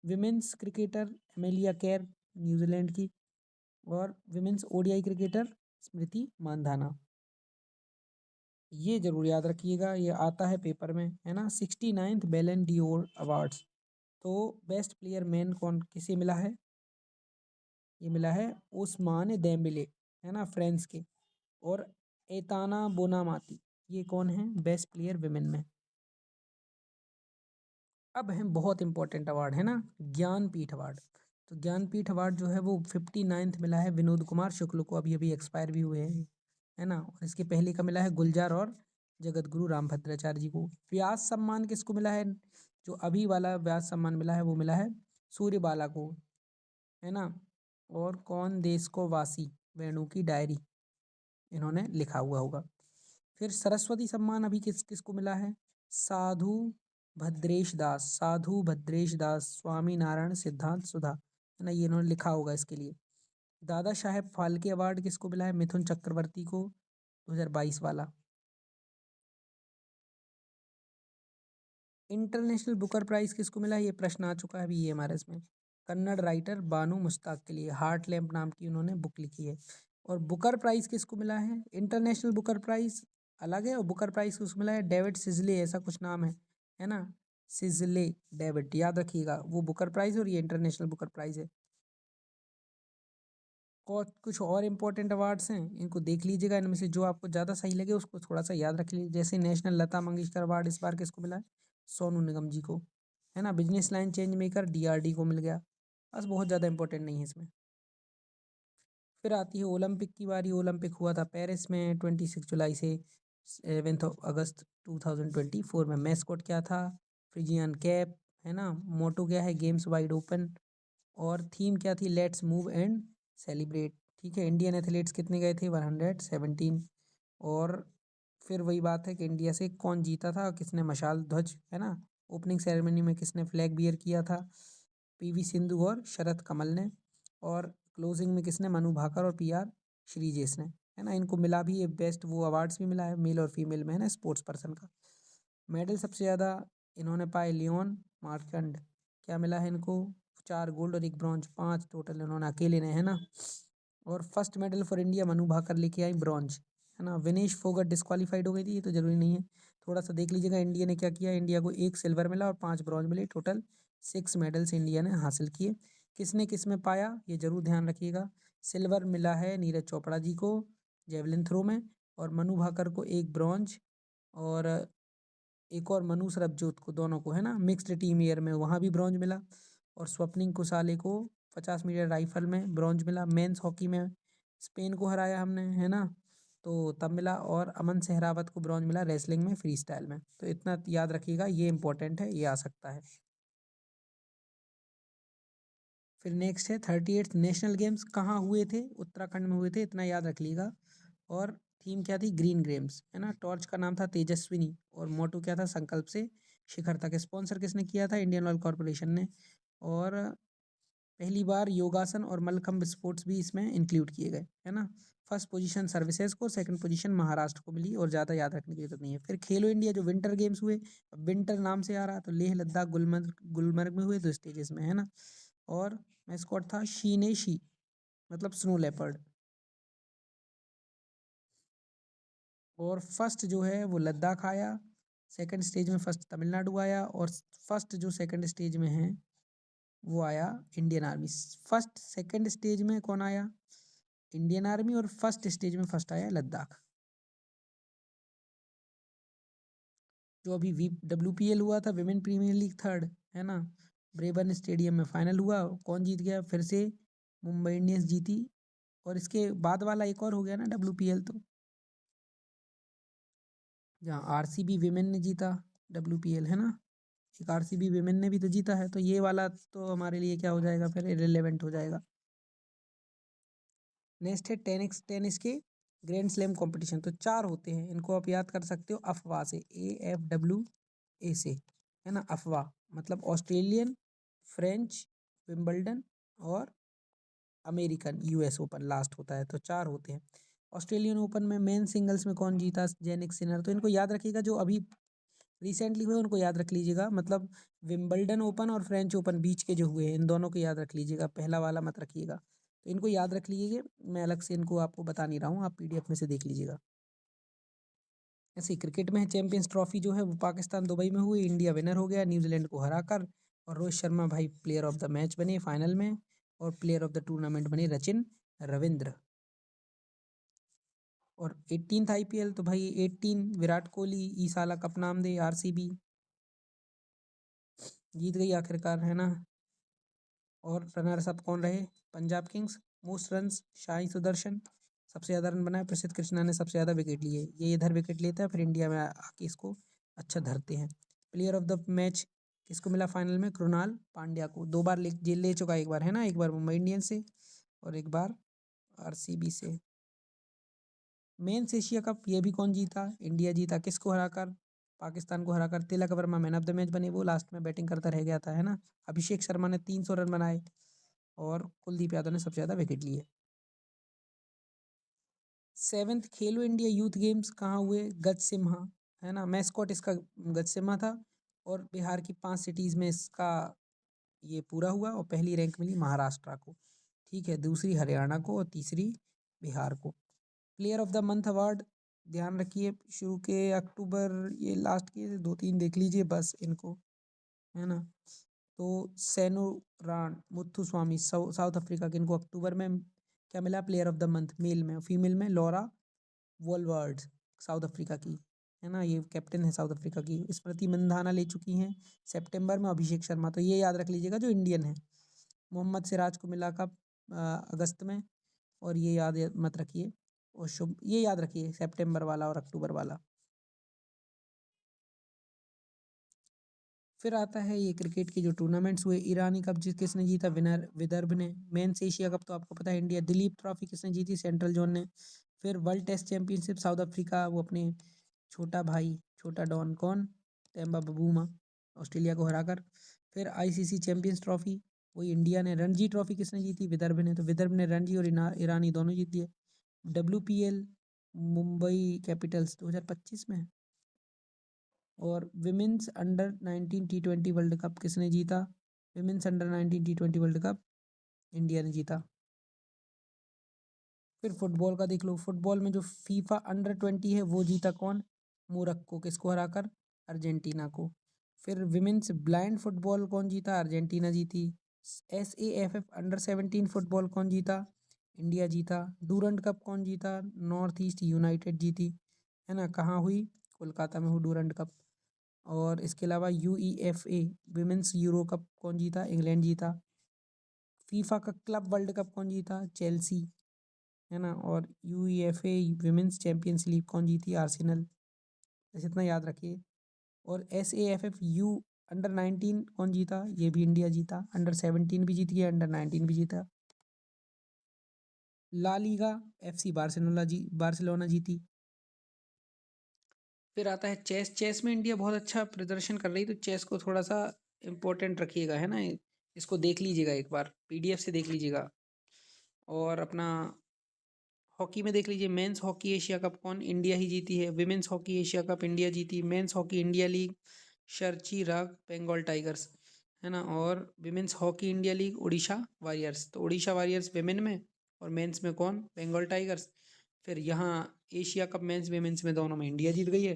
women's cricketer Amelia Kerr New Zealand की, और women's ODI cricketer Smriti Mandhana. ये जरूर याद रखिएगा, ये आता है पेपर में है ना। 69th बैलन डीओर अवार्ड्स, तो बेस्ट प्लेयर मैन कौन किसे मिला है, ये मिला है ओस्मान डेम्बेले है ना, फ्रांस के। और एताना बोनामाती, ये कौन है, बेस्ट प्लेयर विमेन में। अब है बहुत इंपॉर्टेंट अवार्ड है ना, ज्ञानपीठ अवार्ड। तो ज्ञानपीठ अवार्ड जो है वो 59th मिला है विनोद कुमार शुक्ल को, अभी अभी एक्सपायर भी हुए हैं है ना। और इसके पहले का मिला है गुलजार और जगत गुरु रामभद्राचार्य जी को। व्यास सम्मान किसको मिला है? जो अभी वाला व्यास सम्मान मिला है वो मिला है सूर्यबाला को, है ना। और कौन देश को वासी, वेणु की डायरी, इन्होंने लिखा हुआ होगा। फिर सरस्वती सम्मान अभी किस किसको मिला है? साधु भद्रेश दास, साधु भद्रेश दास, स्वामी नारायण सिद्धांत सुधा, है ना, ये इन्होंने लिखा होगा इसके लिए। दादा साहेब फाल्के अवार्ड किसको मिला है? मिथुन चक्रवर्ती को, 2022 वाला। इंटरनेशनल बुकर प्राइज किसको मिला है? ये प्रश्न आ चुका है अभी ये हमारे इसमें। कन्नड़ राइटर बानू मुश्ताक के लिए, हार्ट लैम्प नाम की उन्होंने बुक लिखी है। और बुकर प्राइज किसको मिला है? इंटरनेशनल बुकर प्राइज अलग है और बुकर प्राइज किसको मिला है? डेविड सिजले, ऐसा कुछ नाम है ना, सिजले डेविड, याद रखिएगा, वो बुकर प्राइज और ये इंटरनेशनल बुकर प्राइज है। और कुछ और इम्पोर्टेंट अवार्ड्स हैं, इनको देख लीजिएगा, इनमें से जो आपको ज़्यादा सही लगे उसको थोड़ा सा याद रख लीजिए। जैसे नेशनल लता मंगेशकर अवार्ड इस बार किसको मिला है? सोनू निगम जी को, है ना। Business line change maker DRD को मिल गया। बस बहुत ज़्यादा इंपॉर्टेंट नहीं है इसमें। फिर आती है ओलंपिक की बारी। ओलंपिक हुआ था पेरिस में 26 जुलाई से 7 अगस्त 2024 में। मैस्कॉट क्या था? फ्रिजियन कैप, है ना। मोटो क्या है? Games wide open. और थीम क्या थी? Let's move and celebrate. ठीक है। इंडियन एथलीट्स कितने गए थे? 117। और फिर वही बात है कि इंडिया से कौन जीता था, किसने मशाल ध्वज, है ना, ओपनिंग सेरेमनी में किसने फ्लैग बियर किया था? पीवी सिंधु और शरत कमल ने। और क्लोजिंग में किसने? मनु भाकर और पीआर श्रीजेश ने, है ना। इनको मिला भी ये बेस्ट वो अवार्ड्स भी मिला है मेल और फीमेल में, है ना, स्पोर्ट्स पर्सन का। मेडल सबसे ज़्यादा इन्होंने पाए लियोन मार्कंड, क्या मिला है इनको? 4 गोल्ड और 1 ब्रॉन्ज, 5 टोटल इन्होंने अकेले ने, है ना। और first medal for India Manu Bhaker लेके आई, ब्रॉन्ज, है ना। विनेश फोगट डिस्क्वालीफाइड हो गई थी, ये तो जरूरी नहीं है, थोड़ा सा देख लीजिएगा इंडिया ने क्या किया। इंडिया को 1 सिल्वर मिला और 5 ब्रॉन्ज मिले, टोटल 6 मेडल्स इंडिया ने हासिल किए। किसने किस में पाया ये जरूर ध्यान रखिएगा। सिल्वर मिला है नीरज चोपड़ा जी को जेवलिन थ्रो में, और मनु भाकर को 1 ब्रॉन्ज, और एक और मनु सरबजोत को, दोनों को, है ना, मिक्स्ड टीम ईयर में वहाँ भी ब्रॉन्ज मिला। और स्वप्निंग कुसाले को 50 मीटर राइफल में ब्रॉन्ज मिला। मेंस हॉकी में स्पेन को हराया हमने, है ना, तो तब मिला। और अमन सहरावत को ब्रॉन्ज मिला रेसलिंग में फ्री स्टाइल में। तो इतना याद रखिएगा, ये इंपॉर्टेंट है, ये आ सकता है। फिर नेक्स्ट है 38th नेशनल गेम्स कहाँ हुए थे? उत्तराखंड में हुए थे, इतना याद रख लीजिएगा। और थीम क्या थी? ग्रीन गेम्स, है ना। टॉर्च का नाम था तेजस्विनी, और मोटो क्या था? संकल्प से शिखर तक। स्पॉन्सर किसने किया था? इंडियन ऑयल कॉरपोरेशन ने। और पहली बार योगासन और मल्लखंब स्पोर्ट्स भी इसमें इंक्लूड किए गए, है ना। फर्स्ट पोजीशन सर्विसेज को, सेकंड पोजीशन महाराष्ट्र को मिली, और ज़्यादा याद रखने की जरूरत नहीं है। फिर खेलो इंडिया जो विंटर गेम्स हुए, विंटर नाम से आ रहा, तो लेह लद्दाख गुलमर्ग गुलमर्ग में हुए 2 स्टेजेस में, है ना। और मैस्कॉट था शीनेशी, मतलब स्नो लेपर्ड। और फर्स्ट जो है वो लद्दाख आया, सेकंड स्टेज में फर्स्ट तमिलनाडु आया, और फर्स्ट जो सेकंड स्टेज में है वो आया Indian army. First second stage में कौन आया? Indian army. और फर्स्ट स्टेज में फर्स्ट आया लद्दाख। जो अभी WPL हुआ था, विमेन प्रीमियर लीग थर्ड, है ना, ब्रेबन स्टेडियम में फाइनल हुआ, कौन जीत गया? फिर से मुंबई इंडियंस जीती। और इसके बाद वाला एक और हो गया ना WPL, तो जहाँ RCB विमेन ने जीता WPL, है ना। एक RCB विमेन ने भी तो जीता है, तो ये वाला तो हमारे लिए क्या हो जाएगा फिर? इरेलीवेंट हो जाएगा। नेक्स्ट है टेनिस के ग्रैंड स्लैम कंपटीशन। तो 4 होते हैं, इनको आप याद कर सकते हो अफवाह से, AFWA से, है ना। अफवाह मतलब ऑस्ट्रेलियन, फ्रेंच, विंबलडन, और अमेरिकन US ओपन लास्ट होता है। तो 4 होते हैं। ऑस्ट्रेलियन ओपन में मेन सिंगल्स में कौन जीता? Jannik Sinner. तो इनको याद रखिएगा, जो अभी रिसेंटली हुए उनको याद रख लीजिएगा, मतलब विंबलडन ओपन और फ्रेंच ओपन बीच के जो हुए हैं, इन दोनों को याद रख लीजिएगा, पहला वाला मत रखिएगा। तो इनको याद रख लीजिए, मैं अलग से इनको आपको बता नहीं रहा हूँ, आप PDF में से देख लीजिएगा। ऐसे क्रिकेट में चैंपियंस ट्रॉफी जो है वो पाकिस्तान दुबई में हुई, इंडिया विनर हो गया न्यूजीलैंड को हराकर। और रोहित शर्मा भाई प्लेयर ऑफ द मैच बने फाइनल में, और प्लेयर ऑफ द टूर्नामेंट बने रचिन रविंद्र। और 18th IPL तो भाई 18 विराट कोहली ई साला कप नाम दे, RCB जीत गई आखिरकार, है ना। और रनर्स अप कौन रहे? पंजाब किंग्स। मोस्ट रन्स शाही सुदर्शन, सबसे ज़्यादा रन बनाए प्रसिद्ध कृष्णा ने, सबसे ज़्यादा विकेट लिए। ये इधर विकेट लेता है फिर इंडिया में आके इसको अच्छा धरते हैं। प्लेयर ऑफ द मैच किसको मिला फाइनल में? कृणाल पांड्या को। 2 बार ले चुका है, एक बार है ना, एक बार मुंबई इंडियंस से और एक बार आरसीबी से। मेंस एशिया कप ये भी कौन जीता? इंडिया जीता। किसको हराकर? पाकिस्तान को हराकर। Tilak Varma man of the match बने, वो लास्ट में बैटिंग करता रह गया था, है ना। अभिषेक शर्मा ने 300 रन बनाए और कुलदीप यादव ने सबसे ज़्यादा विकेट लिए। 7th खेलो इंडिया यूथ गेम्स कहाँ हुए? गजसिम्हा, है ना। मैस्कॉट इसका गजसिम्हा था और बिहार की 5 सिटीज़ में इसका ये पूरा हुआ और पहली रैंक मिली महाराष्ट्र को, ठीक है, दूसरी हरियाणा को और तीसरी बिहार को। Player of the month award ध्यान रखिए, शुरू के अक्टूबर, ये लास्ट के 2-3 देख लीजिए बस इनको, है ना। तो Senuran Muthusamy South Africa के, इनको अक्टूबर में क्या मिला? Player of the month male में। फीमेल में लॉरा वॉलवर्ड साउथ अफ्रीका की, है ना, ये कैप्टन है साउथ अफ्रीका की। स्मृति मंधाना ले चुकी हैं सितंबर में। अभिषेक शर्मा तो ये याद रख लीजिएगा जो इंडियन है। मोहम्मद सिराज को मिला कब? अगस्त में। और ये याद मत रखिए, और शुभ ये याद रखिए सितंबर वाला और अक्टूबर वाला। फिर आता है ये क्रिकेट के जो टूर्नामेंट्स हुए। ईरानी कप किसने जीता? विनर विदर्भ ने। मेंस एशिया कप तो आपको पता है इंडिया। दिलीप ट्रॉफी किसने जीती? सेंट्रल जोन ने। फिर world test championship South Africa, वो अपने छोटा भाई छोटा डॉन कौन? टेम्बा बबूमा, ऑस्ट्रेलिया को हराकर। फिर आईसीसी चैंपियंस ट्रॉफी वही इंडिया ने। रणजी ट्रॉफी किसने जीती? विदर्भ ने। तो विदर्भ ने रणजी और ईरानी दोनों जीती है। WPL मुंबई कैपिटल्स 2025 में। और women's under 19 T20 world cup किसने जीता? Women's under 19 T20 world cup India ने जीता। फिर फुटबॉल का देख लो। फुटबॉल में जो फीफा अंडर 20 है वो जीता कौन? मोरक्को। किसको हराकर? अर्जेंटीना को। फिर विमेंस ब्लाइंड फुटबॉल कौन जीता? अर्जेंटीना जीती। SAFF अंडर 17 फुटबॉल कौन जीता? इंडिया जीता। डूरंड कप कौन जीता? नॉर्थ ईस्ट यूनाइटेड जीती, है ना। कहाँ हुई? कोलकाता में हुई डूरंड कप। और इसके अलावा UEFA विमेंस यूरो कप कौन जीता? इंग्लैंड जीता। फीफा का क्लब वर्ल्ड कप कौन जीता? चेल्सी, है ना। और UEFA विमेंस चैंपियंस लीग कौन जीती? आर्सेनल। बस इतना याद रखिए। और SAFF यू अंडर 19 कौन जीता? ये भी इंडिया जीता। अंडर 17 भी जीती है, अंडर 19 भी जीता। ला लीगा FC बार्सिलोना जीती। फिर आता है चेस। चेस में इंडिया बहुत अच्छा प्रदर्शन कर रही है, तो चेस को थोड़ा सा इम्पोर्टेंट रखिएगा, है ना। इसको देख लीजिएगा, एक बार PDF से देख लीजिएगा। और अपना हॉकी में देख लीजिए। मेंस हॉकी एशिया कप कौन? इंडिया ही जीती है। Women's hockey Asia cup India जीती। मेंस हॉकी इंडिया लीग शर्ची राग बंगाल टाइगर्स, है ना। और women's hockey India league Orissa warriors, तो उड़ीसा वॉरियर्स विमेन में और मेंस में कौन? बंगाल टाइगर्स। फिर यहाँ एशिया कप मेंस विमेंस में दोनों में इंडिया जीत गई है।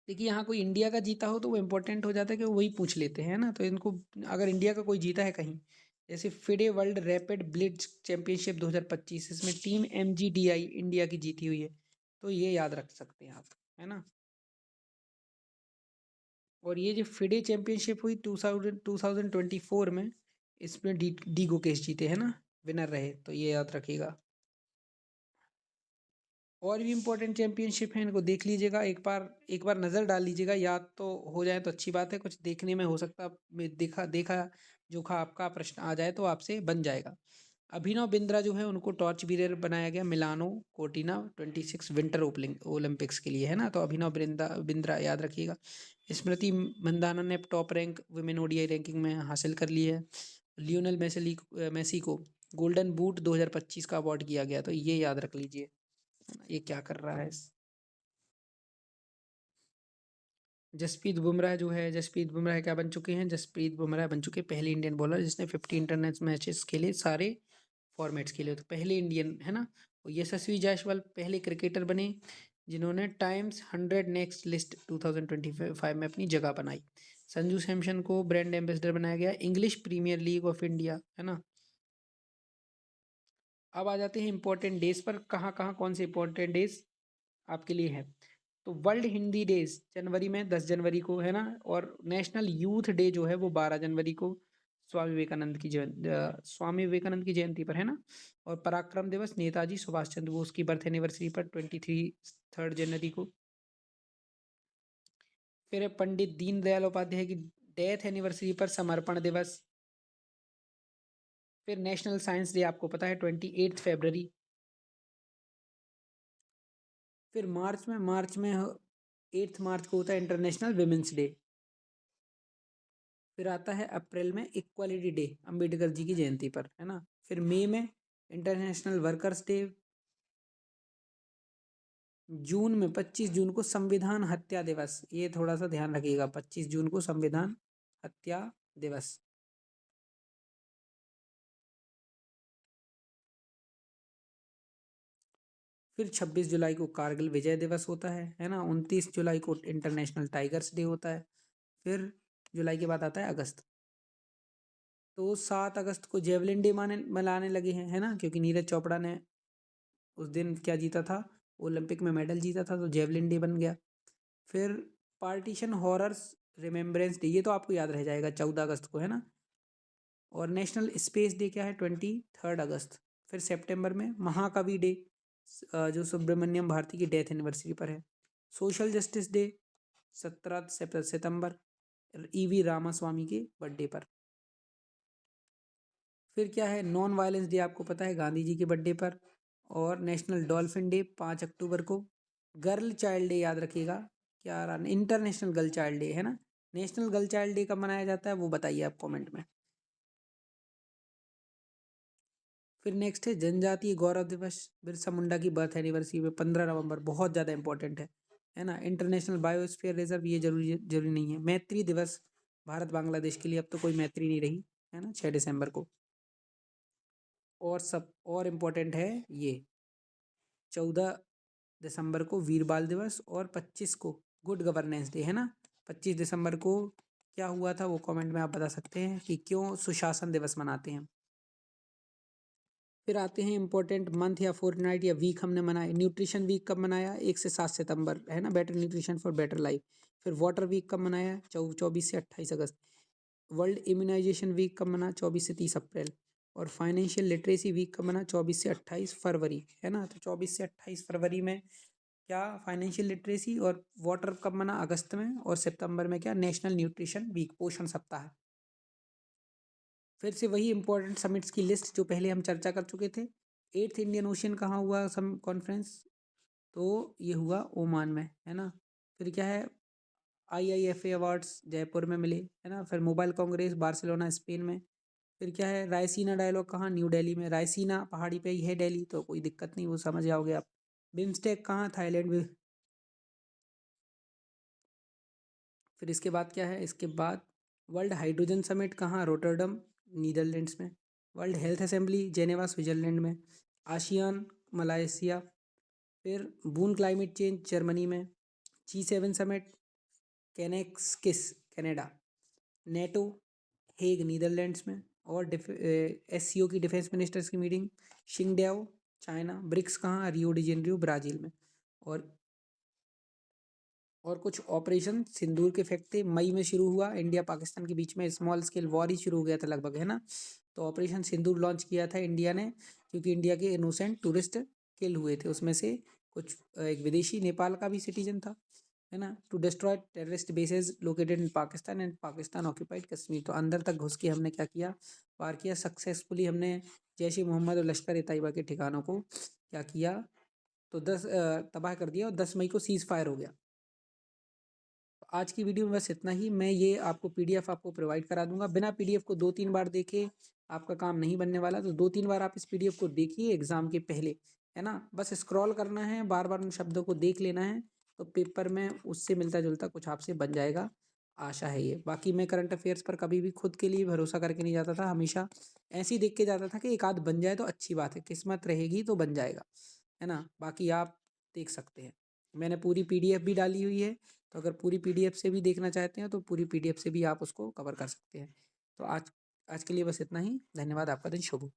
देखिए यहाँ कोई इंडिया का जीता हो तो वो इम्पोर्टेंट हो जाता है कि वो वही पूछ लेते हैं ना, तो इनको अगर इंडिया का कोई जीता है कहीं, जैसे FIDE world rapid blitz championship 2025, इसमें टीम MGDI इंडिया की जीती हुई है, तो ये याद रख सकते हैं आप, है ना। और ये जो फिडे चैंपियनशिप हुई 2024 में, इसमें डी गुकेश जीते, है ना, विनर रहे, तो ये याद रखिएगा। और भी इम्पोर्टेंट चैंपियनशिप है, इनको देख लीजिएगा, एक बार नज़र डाल लीजिएगा, याद तो हो जाए तो अच्छी बात है, कुछ देखने में हो सकता देखा देखा जोखा आपका प्रश्न आ जाए तो आपसे बन जाएगा। अभिनव बिंद्रा जो है उनको टॉर्च बीरर बनाया गया मिलानो कोर्टिना 26 विंटर ओलंपिक्स के लिए, है ना। तो अभिनव बिंद्रा याद रखिएगा। स्मृति मंदाना ने top rank women ODI ranking में हासिल कर ली है। लियोनेल मेसी को गोल्डन बूट 2025 का अवार्ड किया गया, तो ये याद रख लीजिए। ये क्या कर रहा है? जसप्रीत बुमराह जो है, जसप्रीत बुमराह क्या बन चुके हैं? जसप्रीत बुमराह बन चुके पहले इंडियन बॉलर जिसने 50 इंटरनेशनल मैचेस खेले, सारे फॉर्मेट्स खेले, तो पहले इंडियन, है ना। और यशस्वी जायसवाल पहले क्रिकेटर बने जिन्होंने टाइम्स 100 नेक्स्ट लिस्ट 2025 में अपनी जगह बनाई। संजू सैमसन को ब्रांड एम्बेसडर बनाया गया English Premier League of India, है ना। अब आ जाते हैं इंपॉर्टेंट डेज पर, कहाँ कहाँ कौन से इंपॉर्टेंट डेज आपके लिए है। तो वर्ल्ड हिंदी डेज जनवरी में 10 जनवरी को, है ना। और नेशनल यूथ डे जो है वो 12 जनवरी को। स्वामी विवेकानंद की जयंती पर, है ना। और पराक्रम दिवस नेताजी सुभाष चंद्र बोस की बर्थ एनिवर्सरी पर 3 जनवरी को। फिर है पंडित दीनदयाल उपाध्याय की डेथ एनिवर्सरी पर समर्पण दिवस। फिर नेशनल साइंस डे आपको पता है 28 फरवरी। फिर मार्च में 8 मार्च को होता है इंटरनेशनल विमेंस डे। फिर आता है अप्रैल में इक्वालिटी डे, अंबेडकर जी की जयंती पर, है ना। फिर मई में इंटरनेशनल वर्कर्स डे। जून में 25 जून को संविधान हत्या दिवस, ये थोड़ा सा ध्यान रखिएगा, 25 जून को संविधान हत्या दिवस। फिर 26 जुलाई को कारगिल विजय दिवस होता है ना। 29 जुलाई को इंटरनेशनल टाइगर्स डे होता है। फिर जुलाई के बाद आता है अगस्त। तो 7 अगस्त को जेवलिन डे मनाने लगे हैं, है ना, क्योंकि नीरज चोपड़ा ने उस दिन क्या जीता था, ओलंपिक में मेडल जीता था, तो जेवलिन डे बन गया। फिर पार्टीशन हॉरर्स रिमेम्बरेंस डे, ये तो आपको याद रह जाएगा, 14 अगस्त को, है ना। और नेशनल स्पेस डे क्या है, 23 अगस्त। फिर सितंबर में महाकवि डे, जो सुब्रमण्यम भारती की डेथ एनिवर्सरी पर है। सोशल जस्टिस डे 17 सितंबर, ईवी रामास्वामी के बर्थडे पर। फिर क्या है, नॉन वायलेंस डे आपको पता है, गांधी जी के बर्थडे पर। और नेशनल डॉल्फिन डे 5 अक्टूबर को। गर्ल चाइल्ड डे याद रखिएगा, क्या इंटरनेशनल गर्ल चाइल्ड डे, है ना। नेशनल गर्ल चाइल्ड डे कब मनाया जाता है वो बताइए आप कमेंट में। फिर नेक्स्ट है जनजातीय गौरव दिवस, बिरसा मुंडा की बर्थ एनिवर्सरी में 15 नवंबर, बहुत ज़्यादा इंपॉर्टेंट है ना। इंटरनेशनल बायोस्फीयर रिजर्व, ये जरूरी नहीं है। मैत्री दिवस भारत बांग्लादेश के लिए, अब तो कोई मैत्री नहीं रही, है ना, 6 दिसंबर को। और इम्पोर्टेंट है ये 14 दिसंबर को वीर बाल दिवस, और 25 को गुड गवर्नेंस डे, है ना। 25 दिसंबर को क्या हुआ था वो कमेंट में आप बता सकते हैं कि क्यों सुशासन दिवस मनाते हैं। फिर आते हैं इंपॉर्टेंट मंथ या फोर्टनाइट या वीक हमने मनाए। न्यूट्रिशन वीक कब मनाया, 1 से 7 सितंबर, है ना, better nutrition for better life. फिर वाटर वीक कब मनाया, 24 से 28 अगस्त। वर्ल्ड इम्यूनाइजेशन वीक कब मना, 24 से 30 अप्रैल। और फाइनेंशियल लिटरेसी वीक कब मना, 24 से 28 फरवरी, है ना। तो 24 से 28 फरवरी में क्या फाइनेंशियल लिटरेसी, और वाटर कब मना, अगस्त में। और सितंबर में क्या, नेशनल न्यूट्रिशन वीक, पोषण सप्ताह। फिर से वही इंपॉर्टेंट समिट्स की लिस्ट जो पहले हम चर्चा कर चुके थे। 8th इंडियन ओशन कहाँ हुआ सम कॉन्फ्रेंस, तो ये हुआ ओमान में, है ना। फिर क्या है, IIFA अवार्ड्स जयपुर में मिले, है ना। फिर मोबाइल कांग्रेस बार्सिलोना स्पेन में। फिर क्या है, रायसीना डायलॉग कहाँ, न्यू दिल्ली में। रायसीना पहाड़ी पे ही है दिल्ली, तो कोई दिक्कत नहीं, वो समझ जाओगे आप। बिम्स्टेक कहाँ, थाईलैंड में। फिर इसके बाद क्या है, इसके बाद वर्ल्ड हाइड्रोजन समिट कहाँ, रोटरडम नीदरलैंड्स में। World health assembly Geneva Switzerland में। ASEAN Malaysia. फिर बून क्लाइमेट चेंज जर्मनी में। G7 summit Kananaskis Canada. NATO Hague Netherlands में। और SCO की डिफेंस मिनिस्टर्स की मीटिंग शिंगडेओ चाइना। ब्रिक्स कहाँ, रियो डी जेनेरियो ब्राज़ील में। और कुछ ऑपरेशन सिंदूर के इफेक्ट थे, मई में शुरू हुआ, इंडिया पाकिस्तान के बीच में स्मॉल स्केल वॉर ही शुरू हो गया था लगभग, है ना। तो ऑपरेशन सिंदूर लॉन्च किया था इंडिया ने, क्योंकि इंडिया के इनोसेंट टूरिस्ट किल हुए थे, उसमें से कुछ एक विदेशी नेपाल का भी सिटीजन था, है ना। To destroy terrorist bases located in Pakistan and Pakistan occupied Kashmir, तो अंदर तक घुस के हमने क्या किया, वार किया सक्सेसफुली। हमने जैश ए मोहम्मद और लश्कर ए तैयबा के ठिकानों को क्या किया, तो 10 तबाह कर दिया, और 10 मई को सीज़ फायर हो गया। आज की वीडियो में बस इतना ही। मैं ये आपको PDF आपको प्रोवाइड करा दूंगा, बिना PDF को 2-3 बार देखे आपका काम नहीं बनने वाला, तो 2-3 बार आप इस PDF को देखिए एग्जाम के पहले, है ना। बस स्क्रॉल करना है, बार बार उन शब्दों को देख लेना है, तो पेपर में उससे मिलता जुलता कुछ आपसे बन जाएगा, आशा है ये। बाकी मैं करंट अफेयर्स पर कभी भी खुद के लिए भरोसा करके नहीं जाता था, हमेशा ऐसे ही देख के जाता था कि एक आध बन जाए तो अच्छी बात है, किस्मत रहेगी तो बन जाएगा, है ना। बाकी आप देख सकते हैं, मैंने पूरी PDF भी डाली हुई है, तो अगर पूरी PDF से भी देखना चाहते हैं तो पूरी PDF से भी आप उसको कवर कर सकते हैं। तो आज आज के लिए बस इतना ही। धन्यवाद, आपका दिन शुभ हो।